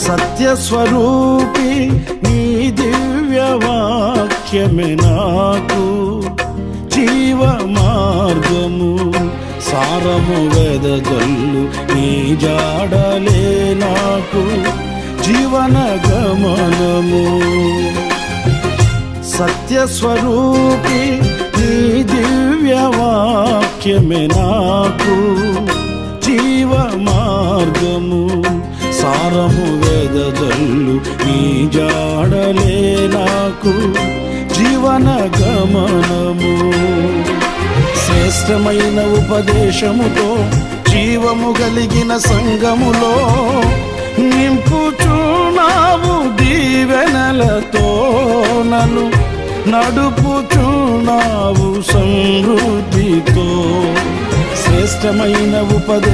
సత్యస్వరూపి నీ దివ్య వాక్యమే నాకు జీవ మార్గము, సారము వెదజల్లు నీ జాడలే నాకు జీవన గమనము. సత్యస్వరూపి నీ దివ్య వాక్యమే నాకు జీవ మార్గము, సారము వెదజల్లు నీ జాడలే నాకు జీవన గమనము. శ్రేష్టమైన ఉపదేశముతో జీవము కలిగిన సంఘములో నింపుచున్నావు దీవెనలతో, నన్ను నడుపుచున్నావు సమృద్ధితో. శ్రేష్టమైన